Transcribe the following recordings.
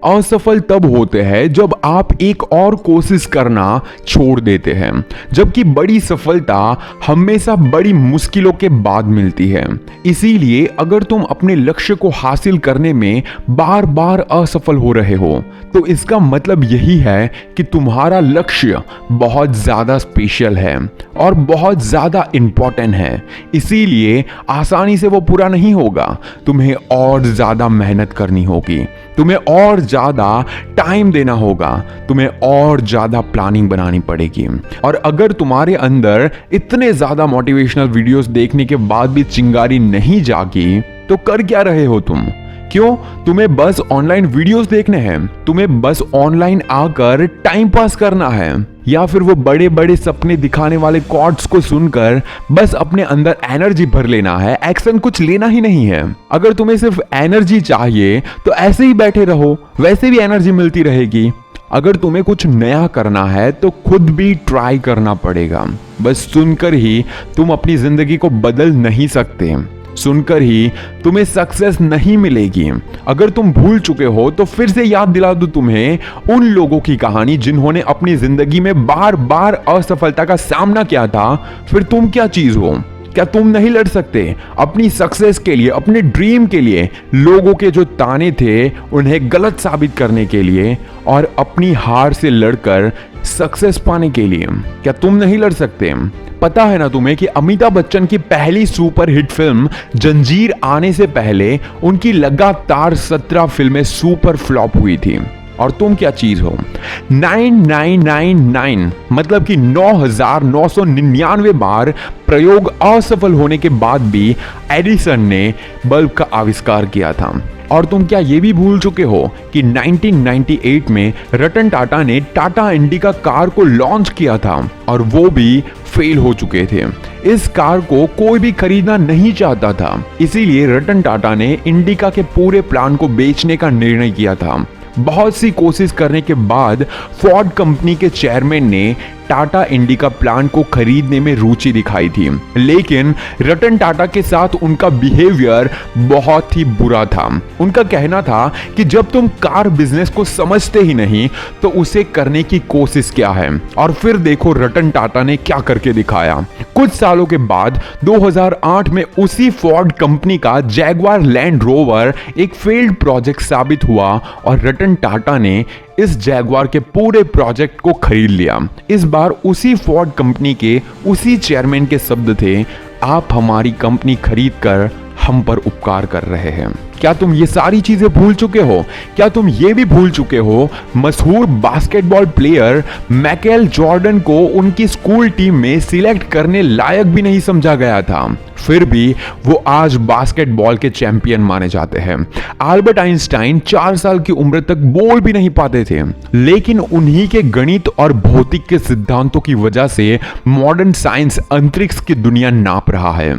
असफल तब होते हैं जब आप एक और कोशिश करना छोड़ देते हैं, जबकि बड़ी सफलता हमेशा बड़ी मुश्किलों के बाद मिलती है। इसीलिए अगर तुम अपने लक्ष्य को हासिल करने में बार बार असफल हो रहे हो तो इसका मतलब यही है कि तुम्हारा लक्ष्य बहुत ज्यादा स्पेशल है और बहुत ज्यादा इंपॉर्टेंट है। इसीलिए आसानी से वो पूरा नहीं होगा, तुम्हें और ज्यादा मेहनत करनी होगी, तुम्हें और ज्यादा टाइम देना होगा, तुम्हें और ज्यादा प्लानिंग बनानी पड़ेगी। और अगर तुम्हारे अंदर इतने ज्यादा मोटिवेशनल वीडियोस देखने के बाद भी चिंगारी नहीं जागी तो कर क्या रहे हो तुम? क्यों? तुम्हें बस ऑनलाइन वीडियोस देखने हैं, तुम्हें बस ऑनलाइन आकर टाइम पास करना है, या फिर वो बड़े बड़े सपने दिखाने वाले कॉट्स को सुनकर बस अपने अंदर एनर्जी भर लेना है, एक्शन कुछ लेना ही नहीं है। अगर तुम्हें सिर्फ एनर्जी चाहिए तो ऐसे ही बैठे रहो, वैसे भी एनर्जी मिलती रहेगी। अगर तुम्हें कुछ नया करना है तो खुद भी ट्राई करना पड़ेगा। बस सुनकर ही तुम अपनी जिंदगी को बदल नहीं सकते, सुनकर ही तुम्हें सक्सेस नहीं मिलेगी। अगर तुम भूल चुके हो तो फिर से याद दिला दूं तुम्हें उन लोगों की कहानी जिन्होंने अपनी जिंदगी में बार बार असफलता का सामना किया था। फिर तुम क्या चीज हो? क्या तुम नहीं लड़ सकते अपनी सक्सेस के लिए, अपने ड्रीम के लिए? लोगों के जो ताने थे उन्हें गलत साबित करने के लिए और अपनी हार से लड़कर सक्सेस पाने के लिए, क्या तुम नहीं लड़ सकते? पता है ना तुम्हें कि अमिताभ बच्चन की पहली सुपर हिट फिल्म जंजीर आने से पहले उनकी लगातार 17 फिल्में सुपर फ्लॉप हुई थी। और तुम क्या चीज हो? 9999 मतलब कि 9999 बार प्रयोग असफल होने के बाद भी एडिसन ने बल्ब का आविष्कार किया था। और तुम क्या ये भी भूल चुके हो कि 1998 में रतन टाटा ने टाटा इंडिका कार को लॉन्च किया था और वो भी फेल हो चुके थे। इस कार को कोई भी खरीदना नहीं चाहता था, इसीलिए रतन टाटा ने इंडिका के पूरे प्लान को बेचने का निर्णय किया था। बहुत सी कोशिश करने के बाद फोर्ड कंपनी के चेयरमैन ने टाटा इंडिका प्लांट को खरीदने में रुचि दिखाई थी, लेकिन रतन टाटा के साथ उनका बिहेवियर बहुत ही बुरा था। उनका कहना था कि जब तुम कार बिजनेस को समझते ही नहीं तो उसे करने की कोशिश क्या है। और फिर देखो रतन टाटा ने क्या करके दिखाया। कुछ सालों के बाद 2008 में उसी फोर्ड कंपनी का जैगवार लैंड रोवर एक फेल्ड प्रोजेक्ट साबित हुआ और रतन टाटा ने इस जैगवार के पूरे प्रोजेक्ट को खरीद लिया। इस बार उसी फोर्ड कंपनी के उसी चेयरमैन के शब्द थे, आप हमारी कंपनी खरीद कर हम पर उपकार कर रहे हैं। क्या तुम ये सारी चीजें भूल चुके हो? क्या तुम ये भी भूल चुके हो मशहूर बास्केटबॉल प्लेयर माइकल जॉर्डन को उनकी स्कूल टीम में सिलेक्ट करने लायक भी नहीं समझा गया था, फिर भी वो आज बास्केटबॉल के चैंपियन माने जाते हैं। अल्बर्ट आइंस्टाइन 4 साल की उम्र तक बोल भी नहीं पाते थे, लेकिन उन्हीं के गणित और भौतिक के सिद्धांतों की वजह से मॉडर्न साइंस अंतरिक्ष की दुनिया नाप रहा है।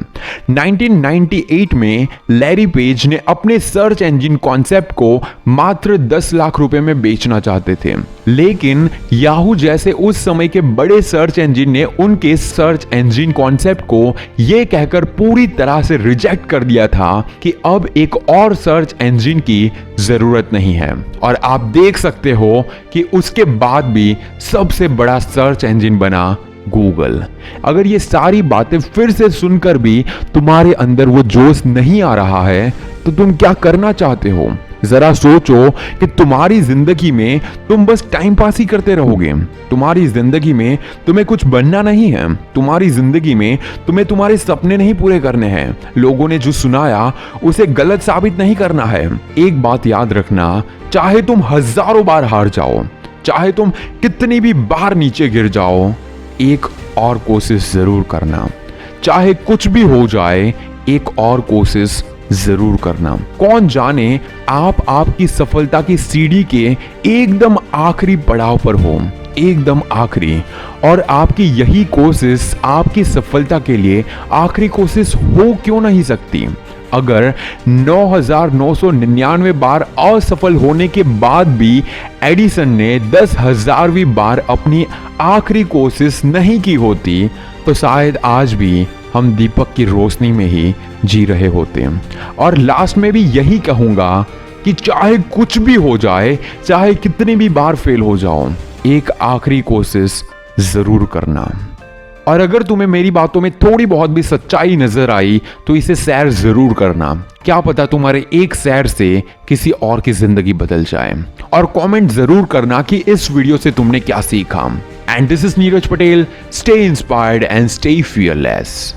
1998 में लैरी पेज ने अपने सर्च इंजन कॉन्सेप्ट को मात्र 10 लाख रुपए में बेचना चाहते थे, लेकिन याहू जैसे उस समय के बड़े सर्च इंजन ने उनके सर्च इंजन कॉन्सेप्ट को यह कहकर पूरी तरह से रिजेक्ट कर दिया था कि अब एक और सर्च इंजन की जरूरत नहीं है। और आप देख सकते हो कि उसके बाद भी सबसे बड़ा सर्च इंजन बना गूगल। अगर ये सारी बातें फिर से सुनकर भी तुम्हारे अंदर वो जोश नहीं आ रहा है तो तुम क्या करना चाहते हो? जरा सोचो कि तुम्हारी जिंदगी में तुम बस टाइम पास ही करते रहोगे। तुम्हारी जिंदगी में तुम्हें कुछ बनना नहीं है। तुम्हारी जिंदगी में तुम्हें तुम्हारे सपने नहीं पूरे करने हैं। लोगों ने जो सुनाया उसे गलत साबित नहीं करना है। एक बात याद रखना, चाहे तुम हजारों बार हार जाओ, चाहे तुम कितनी भी बार नीचे गिर जाओ, एक और कोशिश जरूर करना। चाहे कुछ भी हो जाए, एक और कोशिश जरूर करना। कौन जाने आप आपकी सफलता की सीढ़ी के एकदम आखिरी पड़ाव पर हो, एकदम आखिरी, और आपकी यही कोशिश आपकी सफलता के लिए आखिरी कोशिश हो क्यों नहीं सकती। अगर 9,999 बार असफल होने के बाद भी एडिसन ने 10,000वीं बार अपनी आखिरी कोशिश नहीं की होती तो शायद आज भी हम दीपक की रोशनी में ही जी रहे होते। और लास्ट में भी यही कहूंगा कि चाहे कुछ भी हो जाए, चाहे कितनी भी बार फेल हो जाओ, एक आखिरी कोशिश जरूर करना। और अगर तुम्हें मेरी बातों में थोड़ी बहुत भी सच्चाई नजर आई तो इसे शेयर जरूर करना। क्या पता तुम्हारे एक शेयर से किसी और की जिंदगी बदल जाए। और कमेंट जरूर करना कि इस वीडियो से तुमने क्या सीखा। And this is Neeraj Patel. Stay inspired and stay fearless.